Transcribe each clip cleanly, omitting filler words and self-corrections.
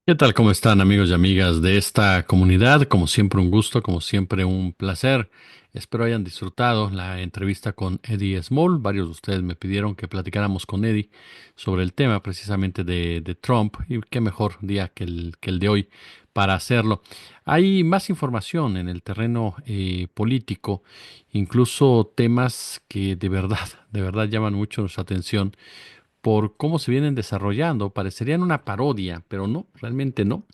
¿Qué tal? ¿Cómo están amigos y amigas de esta comunidad? Como siempre un gusto, como siempre un placer. Espero hayan disfrutado la entrevista con Eddie Small. Varios de ustedes me pidieron que platicáramos con Eddie sobre el tema precisamente de Trump y qué mejor día que el de hoy para hacerlo. Hay más información en el terreno político, incluso temas que de verdad llaman mucho nuestra atención por cómo se vienen desarrollando. Parecerían una parodia, pero no, realmente no.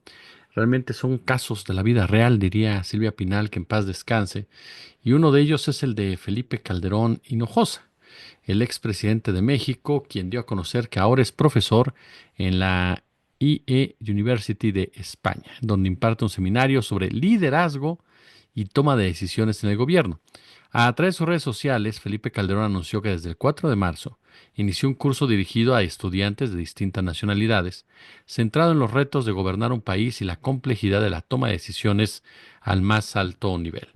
Realmente son casos de la vida real, diría Silvia Pinal, que en paz descanse. Y uno de ellos es el de Felipe Calderón Hinojosa, el expresidente de México, quien dio a conocer que ahora es profesor en la IE University de España, donde imparte un seminario sobre liderazgo y toma de decisiones en el gobierno. A través de sus redes sociales, Felipe Calderón anunció que desde el 4 de marzo inició un curso dirigido a estudiantes de distintas nacionalidades, centrado en los retos de gobernar un país y la complejidad de la toma de decisiones al más alto nivel.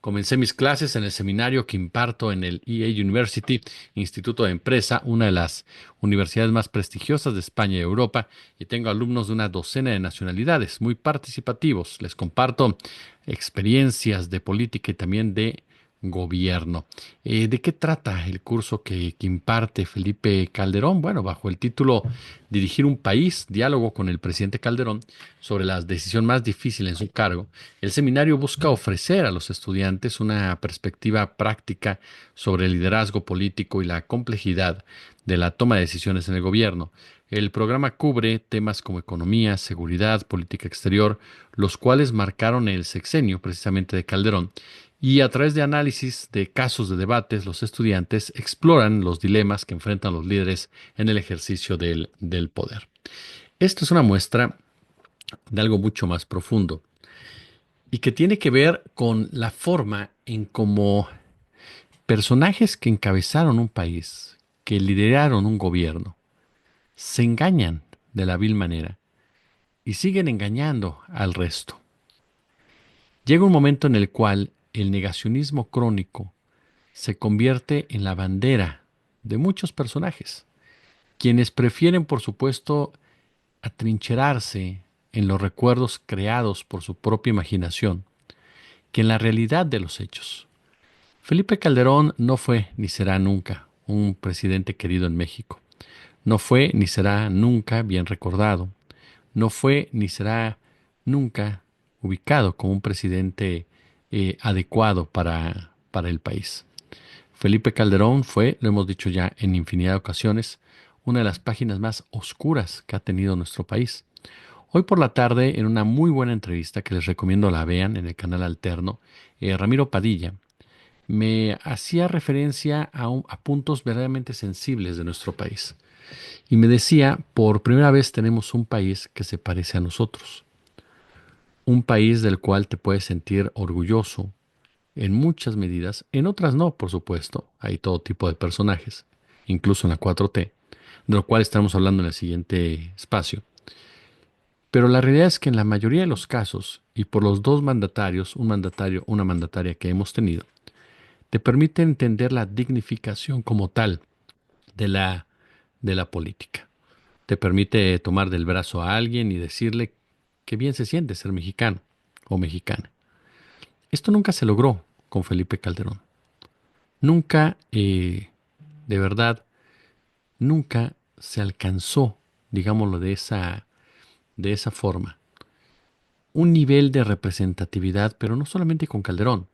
Comencé mis clases en el seminario que imparto en el EA University, Instituto de Empresa, una de las universidades más prestigiosas de España y Europa, y tengo alumnos de una docena de nacionalidades, muy participativos. Les comparto experiencias de política y también de gobierno. ¿De qué trata el curso que imparte Felipe Calderón? Bueno, bajo el título Dirigir un país, diálogo con el presidente Calderón sobre la decisión más difícil en su cargo. El seminario busca ofrecer a los estudiantes una perspectiva práctica sobre el liderazgo político y la complejidad de la toma de decisiones en el gobierno. El programa cubre temas como economía, seguridad, política exterior, los cuales marcaron el sexenio precisamente de Calderón. Y a través de análisis de casos de debates, los estudiantes exploran los dilemas que enfrentan los líderes en el ejercicio del poder. Esto es una muestra de algo mucho más profundo y que tiene que ver con la forma en cómo personajes que encabezaron un país, que lideraron un gobierno, se engañan de la vil manera y siguen engañando al resto. Llega un momento en el cual el negacionismo crónico se convierte en la bandera de muchos personajes, quienes prefieren, por supuesto, atrincherarse en los recuerdos creados por su propia imaginación que en la realidad de los hechos. Felipe Calderón no fue ni será nunca un presidente querido en México. No fue ni será nunca bien recordado. No fue ni será nunca ubicado como un presidente adecuado para el país. Felipe Calderón fue, lo hemos dicho ya en infinidad de ocasiones, una de las páginas más oscuras que ha tenido nuestro país. Hoy por la tarde, en una muy buena entrevista que les recomiendo la vean en el canal alterno, Ramiro Padilla me hacía referencia a puntos verdaderamente sensibles de nuestro país. Y me decía, por primera vez tenemos un país que se parece a nosotros, un país del cual te puedes sentir orgulloso en muchas medidas, en otras no, por supuesto, hay todo tipo de personajes, incluso en la 4T, de lo cual estamos hablando en el siguiente espacio. Pero la realidad es que en la mayoría de los casos, y por los dos mandatarios, un mandatario, una mandataria que hemos tenido, te permite entender la dignificación como tal de la política. Te permite tomar del brazo a alguien y decirle que bien se siente ser mexicano o mexicana. Esto nunca se logró con Felipe Calderón. Nunca, de verdad, nunca se alcanzó, digámoslo de esa forma, un nivel de representatividad, pero no solamente con Calderón,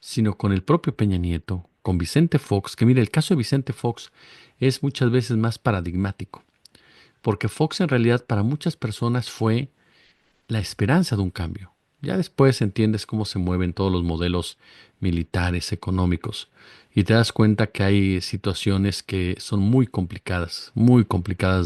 sino con el propio Peña Nieto, con Vicente Fox, que mire, el caso de Vicente Fox es muchas veces más paradigmático, porque Fox en realidad para muchas personas fue la esperanza de un cambio. Ya después entiendes cómo se mueven todos los modelos militares, económicos, y te das cuenta que hay situaciones que son muy complicadas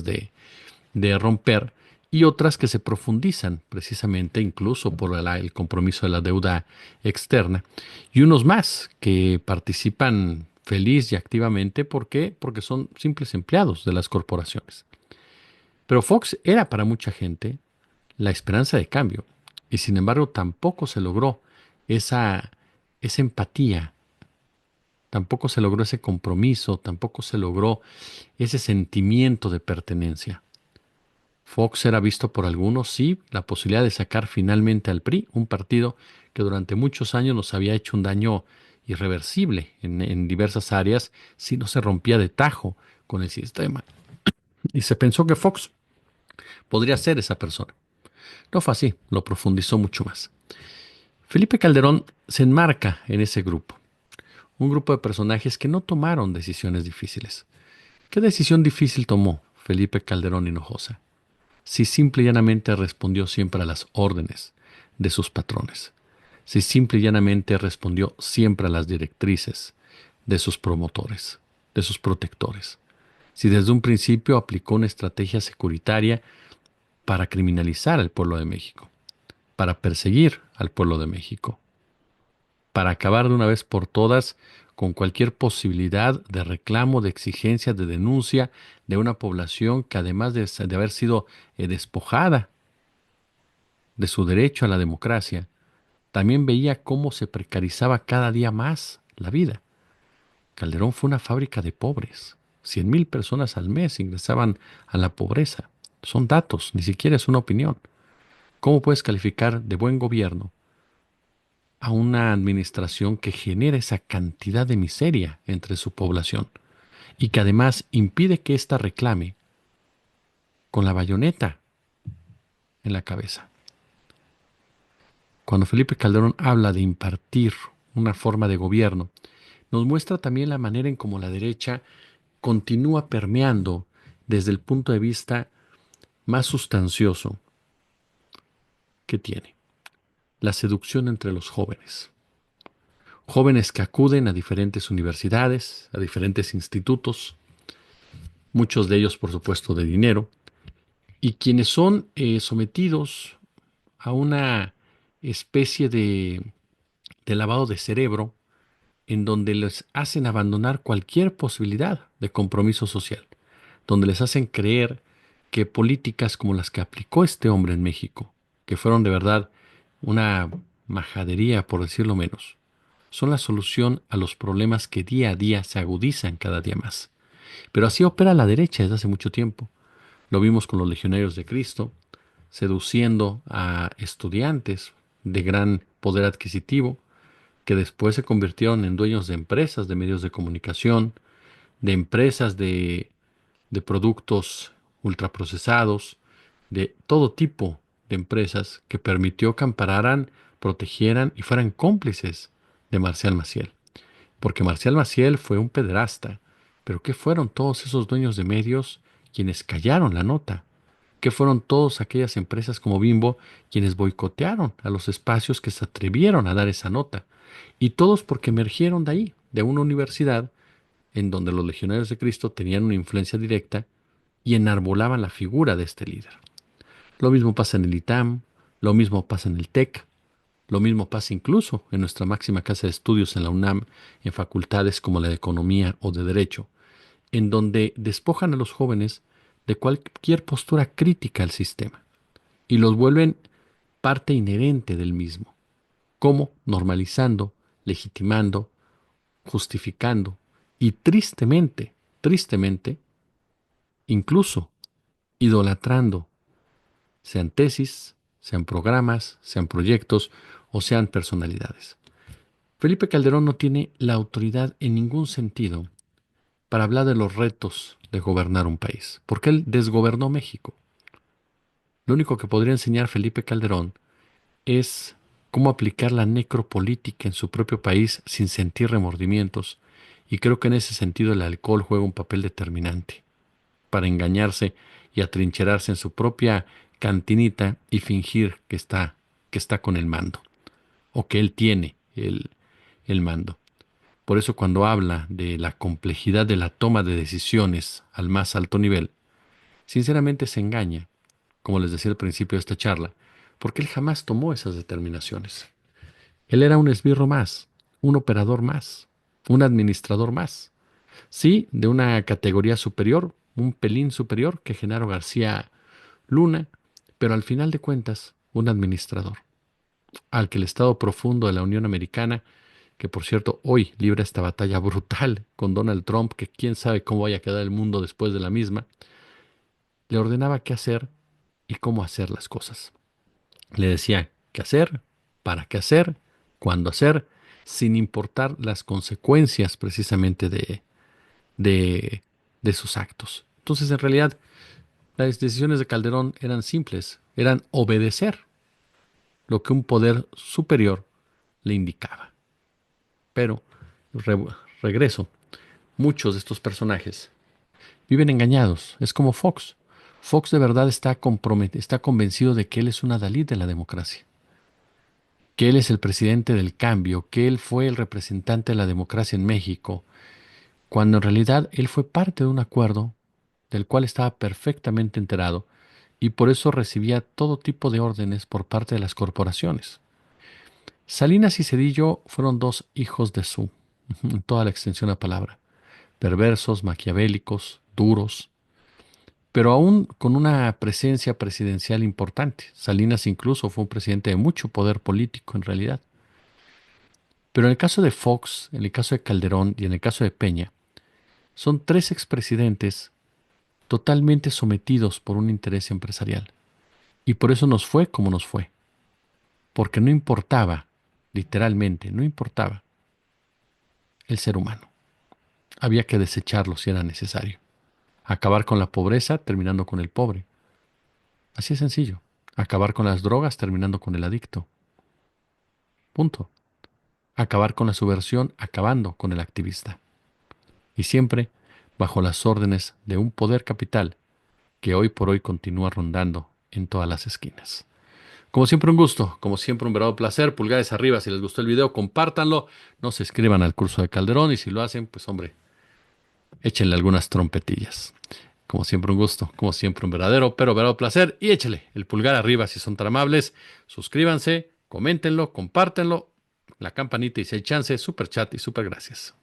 de romper, y otras que se profundizan precisamente incluso por el compromiso de la deuda externa, y unos más que participan feliz y activamente. ¿Por qué? Porque son simples empleados de las corporaciones. Pero Fox era para mucha gente la esperanza de cambio, y sin embargo tampoco se logró esa, esa empatía, tampoco se logró ese compromiso, tampoco se logró ese sentimiento de pertenencia. Fox era visto por algunos, sí, la posibilidad de sacar finalmente al PRI, un partido que durante muchos años nos había hecho un daño irreversible en diversas áreas si no se rompía de tajo con el sistema. Y se pensó que Fox podría ser esa persona. No fue así, lo profundizó mucho más. Felipe Calderón se enmarca en ese grupo, un grupo de personajes que no tomaron decisiones difíciles. ¿Qué decisión difícil tomó Felipe Calderón Hinojosa? Si simple y llanamente respondió siempre a las órdenes de sus patrones, si simple y llanamente respondió siempre a las directrices de sus promotores, de sus protectores, si desde un principio aplicó una estrategia securitaria para criminalizar al pueblo de México, para perseguir al pueblo de México, para acabar de una vez por todas con cualquier posibilidad de reclamo, de exigencia, de denuncia de una población que además de haber sido despojada de su derecho a la democracia, también veía cómo se precarizaba cada día más la vida. Calderón fue una fábrica de pobres. 100,000 personas al mes ingresaban a la pobreza. Son datos, ni siquiera es una opinión. ¿Cómo puedes calificar de buen gobierno a una administración que genera esa cantidad de miseria entre su población y que además impide que ésta reclame con la bayoneta en la cabeza? Cuando Felipe Calderón habla de impartir una forma de gobierno, nos muestra también la manera en cómo la derecha continúa permeando desde el punto de vista más sustancioso que tiene, la seducción entre los jóvenes. Jóvenes que acuden a diferentes universidades, a diferentes institutos, muchos de ellos por supuesto de dinero, y quienes son sometidos a una especie de lavado de cerebro en donde les hacen abandonar cualquier posibilidad de compromiso social, donde les hacen creer que políticas como las que aplicó este hombre en México, que fueron de verdad una majadería, por decirlo menos, son la solución a los problemas que día a día se agudizan cada día más. Pero así opera la derecha desde hace mucho tiempo. Lo vimos con los legionarios de Cristo, seduciendo a estudiantes de gran poder adquisitivo, que después se convirtieron en dueños de empresas, de medios de comunicación, de empresas de productos ultraprocesados, de todo tipo de empresas que permitió que ampararan, protegieran y fueran cómplices de Marcial Maciel. Porque Marcial Maciel fue un pederasta, pero ¿qué fueron todos esos dueños de medios quienes callaron la nota? ¿Qué fueron todas aquellas empresas como Bimbo quienes boicotearon a los espacios que se atrevieron a dar esa nota? Y todos porque emergieron de ahí, de una universidad en donde los legionarios de Cristo tenían una influencia directa y enarbolaban la figura de este líder. Lo mismo pasa en el ITAM, lo mismo pasa en el TEC, lo mismo pasa incluso en nuestra máxima casa de estudios en la UNAM, en facultades como la de Economía o de Derecho, en donde despojan a los jóvenes de cualquier postura crítica al sistema y los vuelven parte inherente del mismo. ¿Cómo? Normalizando, legitimando, justificando y tristemente, incluso idolatrando, sean tesis, sean programas, sean proyectos o sean personalidades. Felipe Calderón no tiene la autoridad en ningún sentido para hablar de los retos de gobernar un país, porque él desgobernó México. Lo único que podría enseñar Felipe Calderón es cómo aplicar la necropolítica en su propio país sin sentir remordimientos, y creo que en ese sentido el alcohol juega un papel determinante para engañarse y atrincherarse en su propia cantinita y fingir que está con el mando, o que él tiene el mando. Por eso cuando habla de la complejidad de la toma de decisiones al más alto nivel, sinceramente se engaña, como les decía al principio de esta charla, porque él jamás tomó esas determinaciones. Él era un esbirro más, un operador más, un administrador más. Sí, de una categoría superior, un pelín superior que Genaro García Luna, pero al final de cuentas, un administrador, al que el Estado profundo de la Unión Americana, que por cierto hoy libra esta batalla brutal con Donald Trump, que quién sabe cómo vaya a quedar el mundo después de la misma, le ordenaba qué hacer y cómo hacer las cosas. Le decía qué hacer, para qué hacer, cuándo hacer, sin importar las consecuencias precisamente de, de sus actos. Entonces, en realidad, las decisiones de Calderón eran simples, eran obedecer lo que un poder superior le indicaba. Pero, re- regreso, muchos de estos personajes viven engañados. Es como Fox. Fox de verdad está está convencido de que él es una Dalí de la democracia, que él es el presidente del cambio, que él fue el representante de la democracia en México, cuando en realidad él fue parte de un acuerdo del cual estaba perfectamente enterado y por eso recibía todo tipo de órdenes por parte de las corporaciones. Salinas y Cedillo fueron dos hijos de su, en toda la extensión de la palabra, perversos, maquiavélicos, duros, pero aún con una presencia presidencial importante. Salinas incluso fue un presidente de mucho poder político en realidad. Pero en el caso de Fox, en el caso de Calderón y en el caso de Peña, son tres expresidentes totalmente sometidos por un interés empresarial. Y por eso nos fue como nos fue. Porque no importaba, literalmente, no importaba el ser humano. Había que desecharlo si era necesario. Acabar con la pobreza terminando con el pobre. Así es sencillo. Acabar con las drogas terminando con el adicto. Punto. Acabar con la subversión acabando con el activista. Y siempre bajo las órdenes de un poder capital que hoy por hoy continúa rondando en todas las esquinas. Como siempre un gusto, como siempre un verdadero placer. Pulgares arriba si les gustó el video, compártanlo, no se inscriban al curso de Calderón y si lo hacen, pues hombre, échenle algunas trompetillas. Como siempre un gusto, como siempre un verdadero placer y échele el pulgar arriba si son tan amables. Suscríbanse, coméntenlo, compártenlo, la campanita y si hay chance, super chat y super gracias.